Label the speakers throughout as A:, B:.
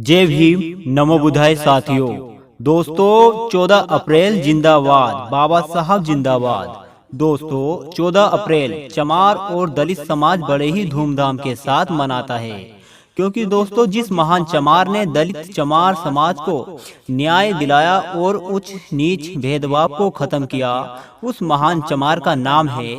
A: जय भीम नमो बुधाय साथियों। दोस्तों 14 अप्रैल जिंदाबाद, बाबा साहब जिंदाबाद। दोस्तों 14 अप्रैल चमार और दलित समाज बड़े ही धूमधाम के साथ मनाता है, क्योंकि दोस्तों जिस महान चमार ने दलित चमार समाज को न्याय दिलाया और उच्च नीच भेदभाव को खत्म किया, उस महान चमार का नाम है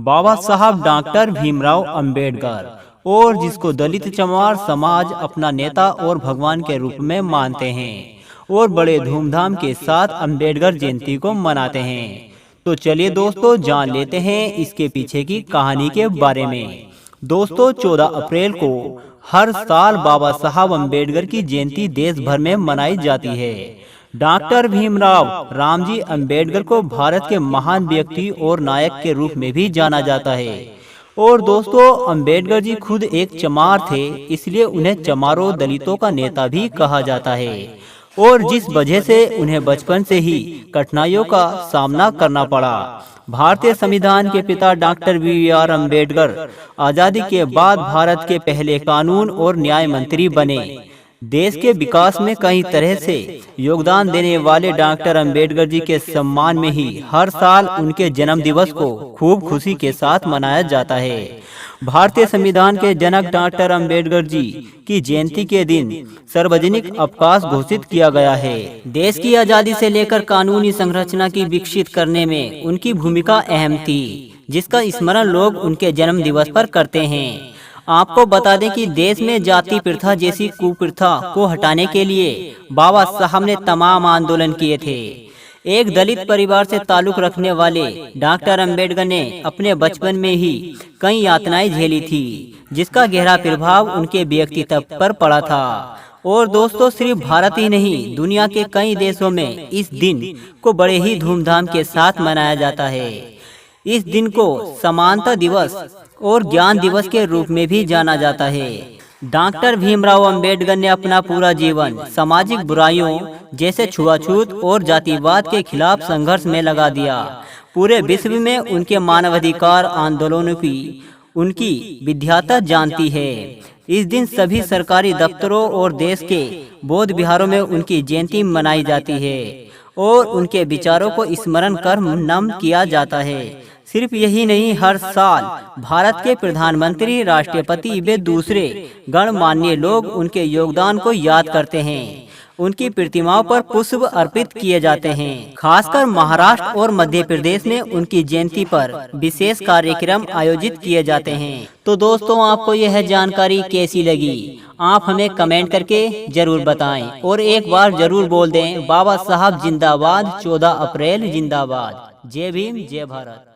A: बाबा साहब डॉक्टर भीमराव अंबेडकर, और जिसको दलित चमार समाज अपना नेता और भगवान के रूप में मानते हैं और बड़े धूमधाम के साथ अंबेडकर जयंती को मनाते हैं। तो चलिए दोस्तों जान लेते हैं इसके पीछे की कहानी के बारे में। दोस्तों 14 अप्रैल को हर साल बाबा साहब अंबेडकर की जयंती देश भर में मनाई जाती है। डॉक्टर भीमराव रामजी अंबेडकर को भारत के महान व्यक्ति और नायक के रूप में भी जाना जाता है। और दोस्तों अंबेडकर जी खुद एक चमार थे, इसलिए उन्हें चमारों दलितों का नेता भी कहा जाता है। और जिस वजह से उन्हें बचपन से ही कठिनाइयों का सामना करना पड़ा। भारतीय संविधान के पिता डॉक्टर बी.आर. अंबेडकर आजादी के बाद भारत के पहले कानून और न्याय मंत्री बने। देश के विकास में कई तरह से योगदान देने वाले डॉक्टर अंबेडकर जी के सम्मान में ही हर साल उनके जन्म दिवस को खूब खुशी के साथ मनाया जाता है। भारतीय संविधान के जनक डॉक्टर अंबेडकर जी की जयंती के दिन सार्वजनिक अवकाश घोषित किया गया है। देश की आजादी से लेकर कानूनी संरचना की विकसित करने में उनकी भूमिका अहम थी, जिसका स्मरण लोग उनके जन्म दिवस पर करते हैं। आपको बता दें कि देश में जाति प्रथा जैसी कुप्रथा को हटाने के लिए बाबा साहब ने तमाम आंदोलन किए थे। एक दलित परिवार से ताल्लुक रखने वाले डॉक्टर अंबेडकर ने अपने बचपन में ही कई यातनाएं झेली थी, जिसका गहरा प्रभाव उनके व्यक्तित्व पर पड़ा था। और दोस्तों सिर्फ भारत ही नहीं, दुनिया के कई देशों में इस दिन को बड़े ही धूमधाम के साथ मनाया जाता है। इस दिन को समानता दिवस और ज्ञान दिवस के रूप में भी जाना जाता है। डॉक्टर भीमराव अंबेडकर ने अपना पूरा जीवन सामाजिक बुराइयों जैसे छुआछूत और जातिवाद के खिलाफ संघर्ष में लगा दिया। पूरे विश्व में उनके मानवाधिकार आंदोलनों की उनकी विख्यातता जानती है। इस दिन सभी सरकारी दफ्तरों और देश के बौद्ध विहारों में उनकी जयंती मनाई जाती है और उनके विचारों को स्मरण कर नमन किया जाता है। सिर्फ यही नहीं, हर साल भारत के प्रधानमंत्री, राष्ट्रपति व दूसरे गणमान्य लोग उनके योगदान को याद करते हैं। उनकी प्रतिमाओं पर पुष्प अर्पित किए जाते हैं। खासकर महाराष्ट्र और मध्य प्रदेश में उनकी जयंती पर विशेष कार्यक्रम आयोजित किए जाते हैं। तो दोस्तों आपको यह जानकारी कैसी लगी, आप हमें कमेंट करके जरूर बताएं और एक बार जरूर बोल दें बाबा साहब जिंदाबाद, 14 अप्रैल जिंदाबाद। जय भीम, जय भारत।